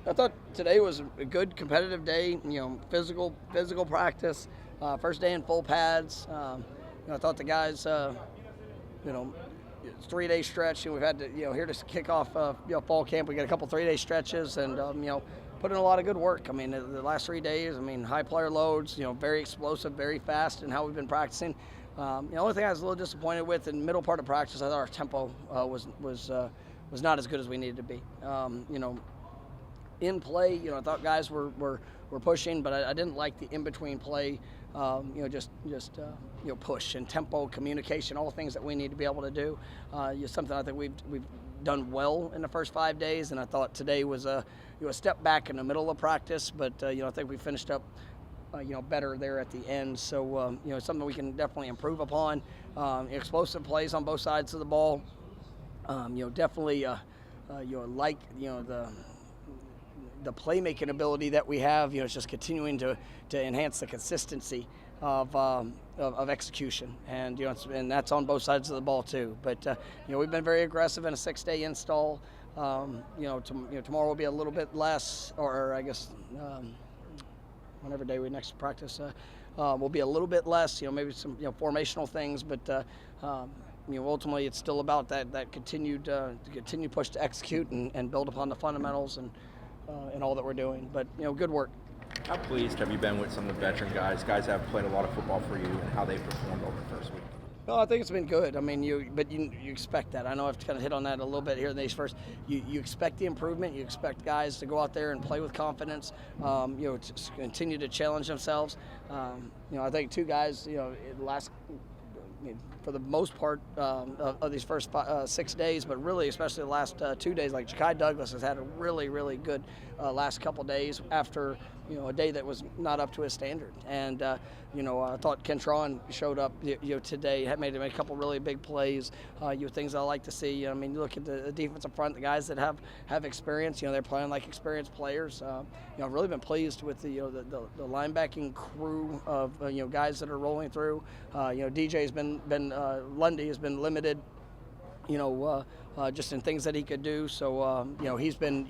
I thought today was a good competitive day. Physical practice. First day in full pads. I thought the guys, 3-day stretch. We've had to, here to kick off, fall camp. We got a couple 3-day stretches, and put in a lot of good work. I mean, the last 3 days. I mean, high player loads. Very explosive, very fast, and how we've been practicing. The only thing I was a little disappointed with in the middle part of practice, I thought our tempo was not as good as we needed to be. In play, I thought guys were pushing, but I didn't like the in-between play. Push and tempo, communication, all things that we need to be able to do. Something I think we've done well in the first 5 days, and I thought today was a step back in the middle of practice, but I think we finished up better there at the end. So it's something we can definitely improve upon. Explosive plays on both sides of the ball. Definitely the playmaking ability that we have. It's just continuing to enhance the consistency of execution, and and that's on both sides of the ball too. But we've been very aggressive in a 6-day install. Tomorrow will be a little bit less, or I guess whenever day we next practice will be a little bit less. Maybe some formational things, but ultimately it's still about that continued push to execute and build upon the fundamentals and all that we're doing. But good work. How pleased have you been with some of the veteran guys that have played a lot of football for you, and how they performed over the first week? Well, I think it's been good. I mean, you expect that. I know I've kind of hit on that a little bit here in these first. You expect the improvement. You expect guys to go out there and play with confidence. To continue to challenge themselves. I think two guys. For the most part of these first 6 days, but really especially the last 2 days, like Ja'Kai Douglas has had a really, really good last couple days after a day that was not up to his standard. And I thought Kentron showed up today, had made a couple really big plays. Things I like to see. I mean, you look at the defensive front, the guys that have experience. They're playing like experienced players. I've really been pleased with the linebacking crew of guys that are rolling through. DJ's been Lundy has been limited, just in things that he could do. So he's been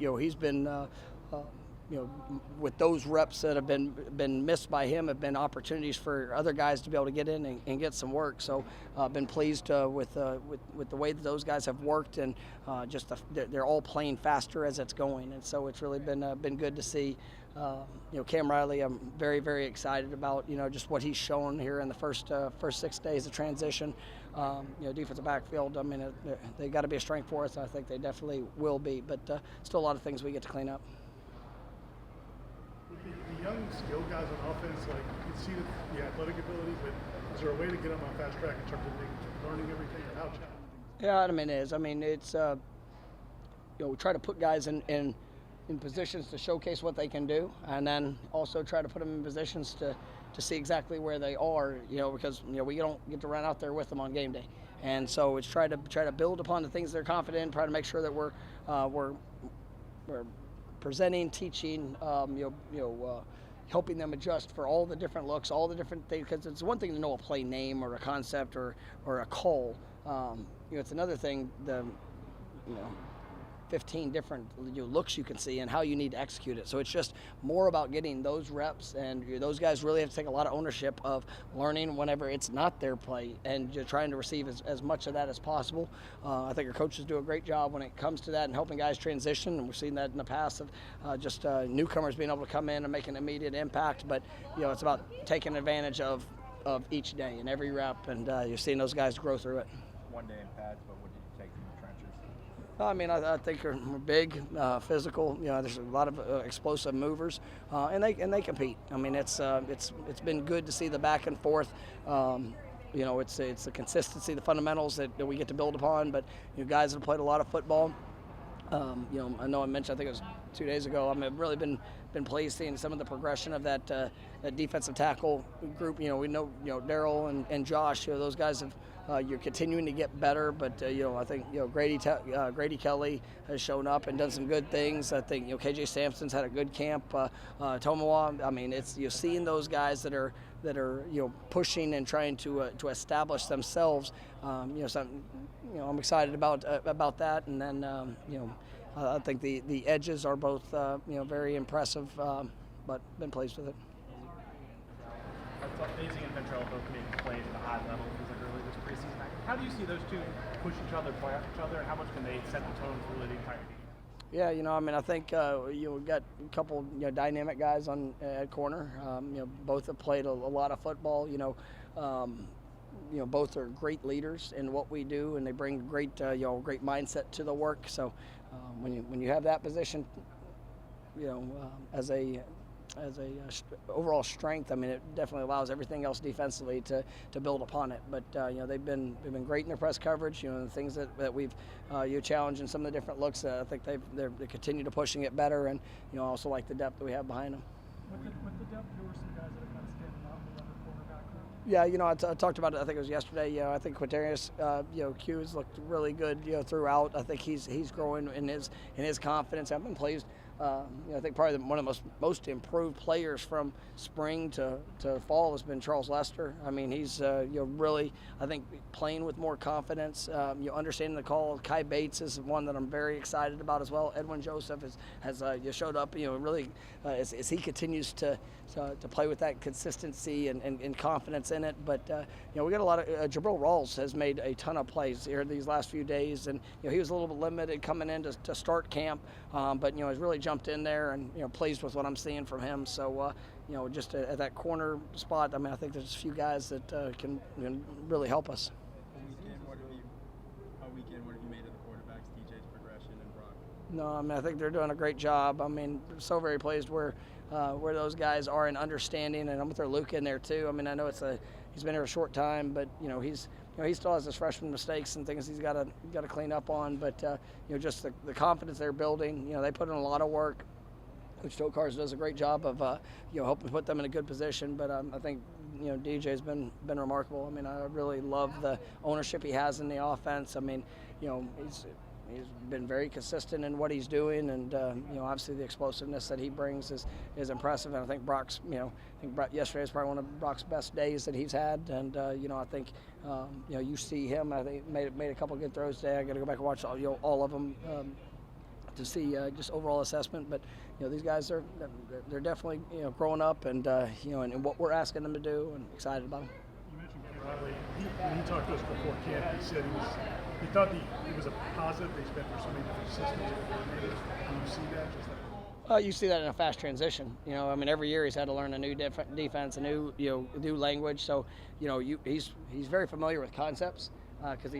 with those reps that have been missed by him, have been opportunities for other guys to be able to get in and get some work. So I've been pleased with the way that those guys have worked, and they're all playing faster as it's going, and so it's really been good to see. Cam Riley, I'm very, very excited about just what he's shown here in the first 6 days of transition. Defensive backfield, I mean, they got to be a strength for us. I think they definitely will be, but still a lot of things we get to clean up. The young skill guys on offense, like you can see the athletic ability, but is there a way to get them on fast track in terms of learning everything, or how challenging? Yeah, I mean, it is. I mean, it's we try to put guys in positions to showcase what they can do, and then also try to put them in positions to see exactly where they are. Because we don't get to run out there with them on game day, and so it's try to build upon the things they're confident in, try to make sure that we're presenting, teaching, helping them adjust for all the different looks, all the different things. Because it's one thing to know a play name or a concept or a call. It's another thing 15 different looks you can see and how you need to execute it. So it's just more about getting those reps, and those guys really have to take a lot of ownership of learning whenever it's not their play, and just trying to receive as much of that as possible. I think our coaches do a great job when it comes to that and helping guys transition, and we've seen that in the past of newcomers being able to come in and make an immediate impact. But it's about taking advantage of each day and every rep, and you're seeing those guys grow through it. 1 day in pads, but what did you take from the trenches? I mean, I think we're big, physical. There's a lot of explosive movers, and they compete. I mean, it's been good to see the back and forth. It's the consistency, the fundamentals that we get to build upon. But guys have played a lot of football. I know I mentioned, I think it was 2 days ago, I've really been pleased seeing some of the progression of that defensive tackle group. We know Daryl and Josh, those guys have you're continuing to get better, but I think Grady Kelly has shown up and done some good things. I think KJ Sampson's had a good camp. Tomowa, I mean, it's seeing those guys that are pushing and trying to establish themselves. I'm excited about that, and then I think the edges are both very impressive, but been pleased with it. Amazing and Ventrell both making plays at a high level early this preseason. How do you see those two push each other, play off each other, and how much can they set the tone for really the entire game? Yeah, I think we've got a couple dynamic guys on at corner. Both have played a lot of football. Both are great leaders in what we do, and they bring great great mindset to the work. So when you have that position, as a overall strength, it definitely allows everything else defensively to build upon it. But they've been great in their press coverage. The things that we've challenged in some of the different looks. I think they continue to pushing it better, and also like the depth that we have behind them. With the depth, who are some guys that are kind of standing out in the other cornerback group? Yeah, I talked about it. I think it was yesterday. I think Quintarius, Q has looked really good, throughout. I think he's growing in his confidence. I've been pleased. I think probably one of the most improved players from spring to fall has been Charles Lester. He's really, I think, playing with more confidence. Understanding the call. Kai Bates is one that I'm very excited about as well. Edwin Joseph has showed up. Really as he continues to play with that consistency and confidence in it. But we got a lot of Jabril Rawls has made a ton of plays here these last few days, and he was a little bit limited coming in to start camp, but has really jumped in there, and pleased with what I'm seeing from him. So just at that corner spot, I think there's a few guys that can really help us. What have you made of the quarterbacks, DJ's progression and Brock? No, I think they're doing a great job. So very pleased where those guys are in understanding, and I'm with their Luke in there too. I know he's been here a short time, but he still has his freshman mistakes and things he's got to clean up on. But just the confidence they're building. They put in a lot of work. Coach Tokars does a great job of helping put them in a good position. But I think DJ's been remarkable. I really love the ownership he has in the offense. He's been very consistent in what he's doing, and obviously the explosiveness that he brings is impressive. And I think Brock's, yesterday is probably one of Brock's best days that he's had. And I think you see him. I think made a couple of good throws today. I got to go back and watch all of them to see just overall assessment. But these guys they're definitely growing up, and and what we're asking them to do, and excited about them. You mentioned Kenny Riley. When he talked to us before camp, he said he thought it was a positive they spent for so many different systems and coordinators. Do you see that? You see that in a fast transition. Every year he's had to learn a new defense, a new new language. So he's very familiar with concepts because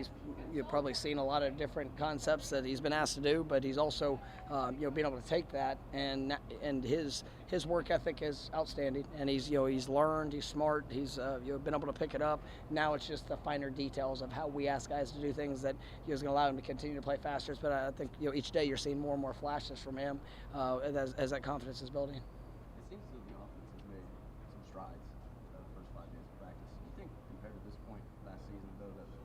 you've probably seen a lot of different concepts that he's been asked to do. But he's also being able to take that, and his work ethic is outstanding. And he's learned, he's smart, he's been able to pick it up. Now it's just the finer details of how we ask guys to do things that is going to allow him to continue to play faster. But I think each day you're seeing more and more flashes from him as that confidence is building. It seems as though the offense has made some strides the first 5 days of practice. Do you think compared to this point last season, though, that the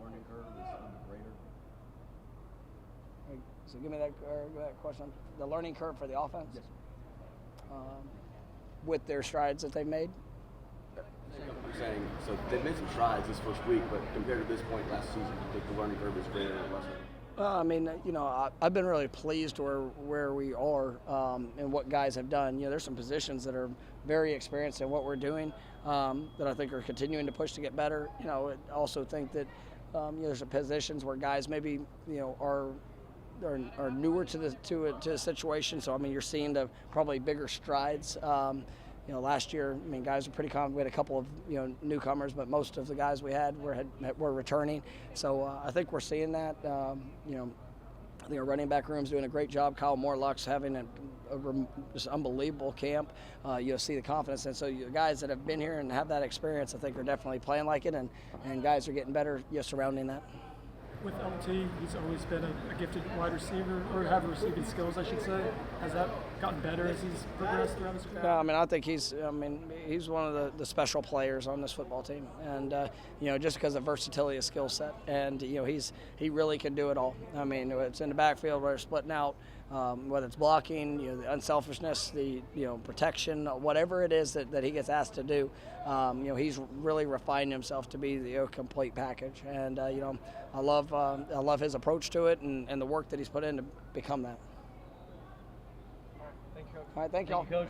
learning curve is greater? So give me that question. The learning curve for the offense? Yes. With their strides that they've made? You're saying, so they've made some strides this first week, but compared to this point last season, do you think the learning curve is greater or lesser? I've been really pleased where we are and what guys have done. There's some positions that are very experienced in what we're doing that I think are continuing to push to get better. I also think that there's some positions where guys maybe are newer to the situation. So you're seeing the probably bigger strides. Last year, guys were pretty confident. We had a couple of newcomers, but most of the guys we had were returning. So I think we're seeing that. I think our running back room's doing a great job. Kyle Morlock's having just unbelievable camp. You'll see the confidence, and so the guys that have been here and have that experience, I think, are definitely playing like it, and guys are getting better surrounding that. With LT, he's always been a gifted wide receiver, or have receiving skills, I should say. Has that gotten better as he's progressed throughout his career? No, I think he's one of the special players on this football team, and just because of versatility of skill set, and he really can do it all. It's in the backfield where they're splitting out. whether it's blocking, the unselfishness, the protection, whatever it is that he gets asked to do. He's really refined himself to be the complete package, and I love his approach to it and the work that he's put in to become that. Thank you, Coach. All right, thank y'all. Coach.